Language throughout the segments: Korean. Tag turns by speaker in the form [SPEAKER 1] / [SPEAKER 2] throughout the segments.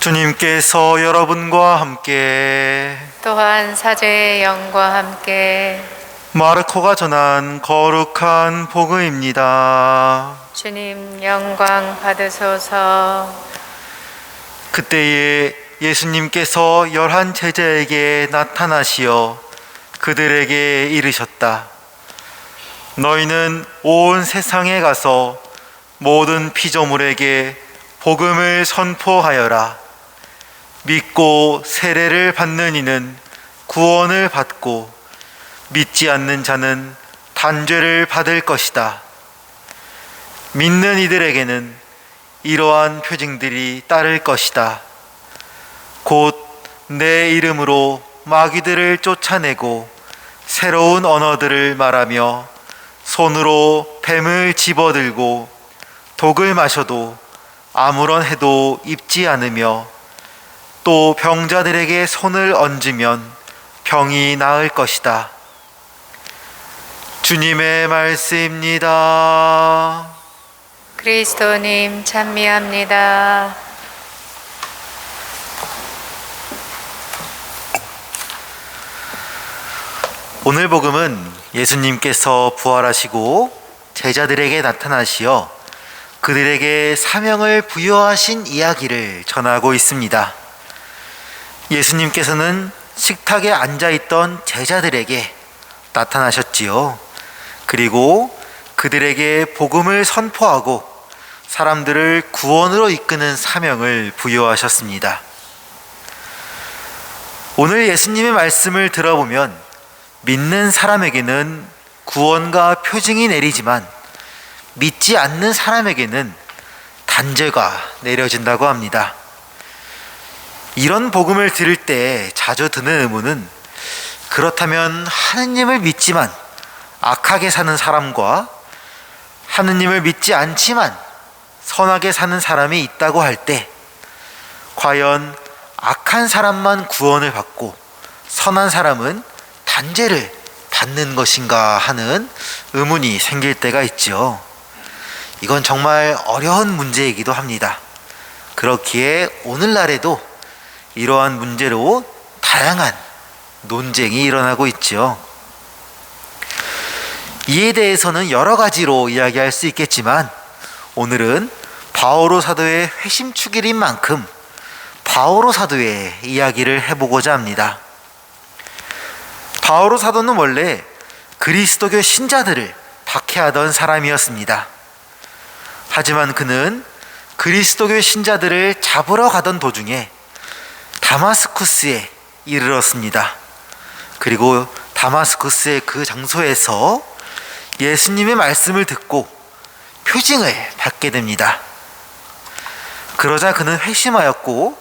[SPEAKER 1] 주님께서 여러분과 함께
[SPEAKER 2] 또한 사제의 영과 함께
[SPEAKER 1] 마르코가 전한 거룩한 복음입니다.
[SPEAKER 2] 주님 영광 받으소서.
[SPEAKER 1] 그때에 예수님께서 11 제자에게 나타나시어 그들에게 이르셨다. 너희는 온 세상에 가서 모든 피조물에게 복음을 선포하여라. 믿고 세례를 받는 이는 구원을 받고 믿지 않는 자는 단죄를 받을 것이다. 믿는 이들에게는 이러한 표징들이 따를 것이다. 곧 내 이름으로 마귀들을 쫓아내고 새로운 언어들을 말하며 손으로 뱀을 집어들고 독을 마셔도 아무런 해도 입지 않으며 또 병자들에게 손을 얹으면 병이 나을 것이다. 주님의 말씀입니다.
[SPEAKER 2] 그리스도님 찬미합니다.
[SPEAKER 1] 오늘 복음은 예수님께서 부활하시고 제자들에게 나타나시어 그들에게 사명을 부여하신 이야기를 전하고 있습니다. 예수님께서는 식탁에 앉아있던 제자들에게 나타나셨지요. 그리고 그들에게 복음을 선포하고 사람들을 구원으로 이끄는 사명을 부여하셨습니다. 오늘 예수님의 말씀을 들어보면 믿는 사람에게는 구원과 표징이 내리지만 믿지 않는 사람에게는 단죄가 내려진다고 합니다. 이런 복음을 들을 때 자주 드는 의문은, 그렇다면 하느님을 믿지만 악하게 사는 사람과 하느님을 믿지 않지만 선하게 사는 사람이 있다고 할 때 과연 악한 사람만 구원을 받고 선한 사람은 단죄를 받는 것인가 하는 의문이 생길 때가 있죠. 이건 정말 어려운 문제이기도 합니다. 그렇기에 오늘날에도 이러한 문제로 다양한 논쟁이 일어나고 있죠. 이에 대해서는 여러 가지로 이야기할 수 있겠지만 오늘은 바오로 사도의 회심축일인 만큼 바오로 사도의 이야기를 해보고자 합니다. 바오로 사도는 원래 그리스도교 신자들을 박해하던 사람이었습니다. 하지만 그는 그리스도교 신자들을 잡으러 가던 도중에 다마스쿠스에 이르렀습니다. 그리고 다마스쿠스의 그 장소에서 예수님의 말씀을 듣고 표징을 받게 됩니다. 그러자 그는 회심하였고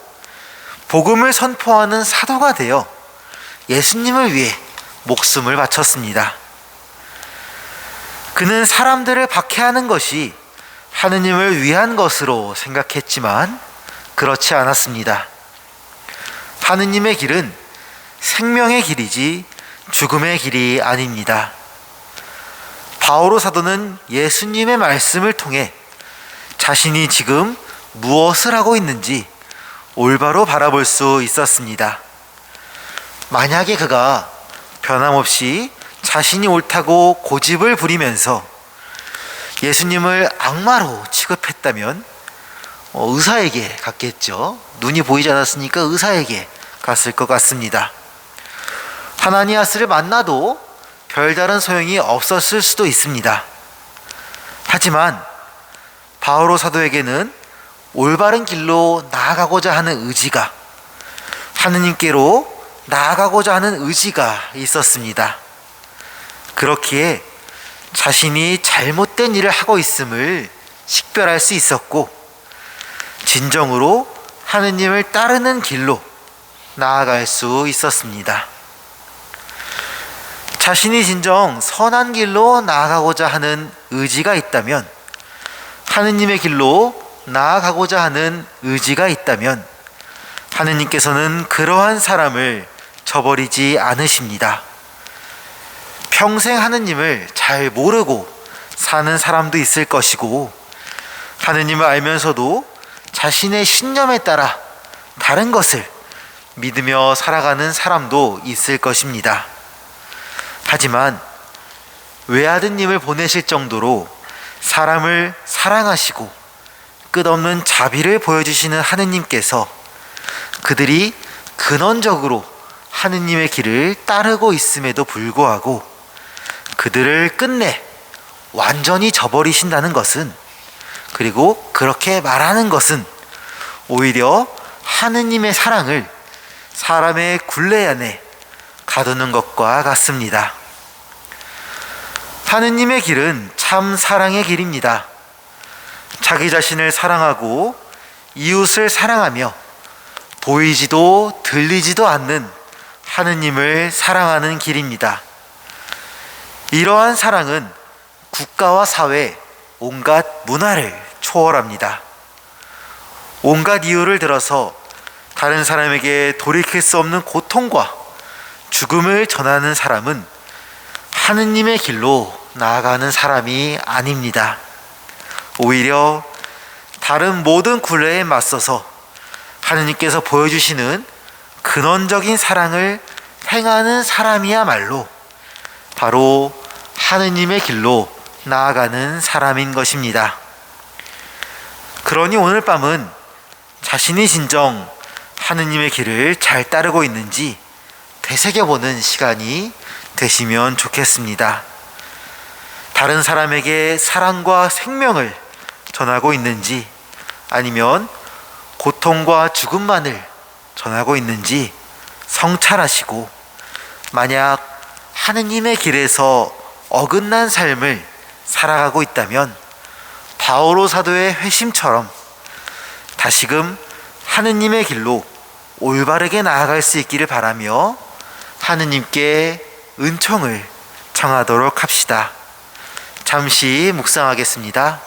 [SPEAKER 1] 복음을 선포하는 사도가 되어 예수님을 위해 목숨을 바쳤습니다. 그는 사람들을 박해하는 것이 하느님을 위한 것으로 생각했지만 그렇지 않았습니다. 하느님의 길은 생명의 길이지 죽음의 길이 아닙니다. 바오로 사도는 예수님의 말씀을 통해 자신이 지금 무엇을 하고 있는지 올바로 바라볼 수 있었습니다. 만약에 그가 변함없이 자신이 옳다고 고집을 부리면서 예수님을 악마로 취급했다면 의사에게 갔겠죠. 눈이 보이지 않았으니까 의사에게 갔을 것 같습니다. 하나니아스를 만나도 별다른 소용이 없었을 수도 있습니다. 하지만 바오로 사도에게는 올바른 길로 나아가고자 하는 의지가, 하느님께로 나아가고자 하는 의지가 있었습니다. 그렇기에 자신이 잘못된 일을 하고 있음을 식별할 수 있었고 진정으로 하느님을 따르는 길로 나아갈 수 있었습니다. 자신이 진정 선한 길로 나아가고자 하는 의지가 있다면, 하느님의 길로 나아가고자 하는 의지가 있다면 하느님께서는 그러한 사람을 저버리지 않으십니다. 평생 하느님을 잘 모르고 사는 사람도 있을 것이고, 하느님을 알면서도 자신의 신념에 따라 다른 것을 믿으며 살아가는 사람도 있을 것입니다. 하지만 외아드님을 보내실 정도로 사람을 사랑하시고 끝없는 자비를 보여주시는 하느님께서 그들이 근원적으로 하느님의 길을 따르고 있음에도 불구하고 그들을 끝내 완전히 저버리신다는 것은, 그리고 그렇게 말하는 것은 오히려 하느님의 사랑을 사람의 굴레 안에 가두는 것과 같습니다. 하느님의 길은 참 사랑의 길입니다. 자기 자신을 사랑하고 이웃을 사랑하며 보이지도 들리지도 않는 하느님을 사랑하는 길입니다. 이러한 사랑은 국가와 사회, 온갖 문화를 초월합니다. 온갖 이유를 들어서 다른 사람에게 돌이킬 수 없는 고통과 죽음을 전하는 사람은 하느님의 길로 나아가는 사람이 아닙니다. 오히려 다른 모든 굴레에 맞서서 하느님께서 보여주시는 근원적인 사랑을 행하는 사람이야말로 바로 하느님의 길로 나아가는 사람인 것입니다. 그러니 오늘 밤은 자신이 진정 하느님의 길을 잘 따르고 있는지 되새겨보는 시간이 되시면 좋겠습니다. 다른 사람에게 사랑과 생명을 전하고 있는지, 아니면 고통과 죽음만을 전하고 있는지 성찰하시고, 만약 하느님의 길에서 어긋난 삶을 살아가고 있다면 바오로 사도의 회심처럼 다시금 하느님의 길로 올바르게 나아갈 수 있기를 바라며 하느님께 은총을 청하도록 합시다. 잠시 묵상하겠습니다.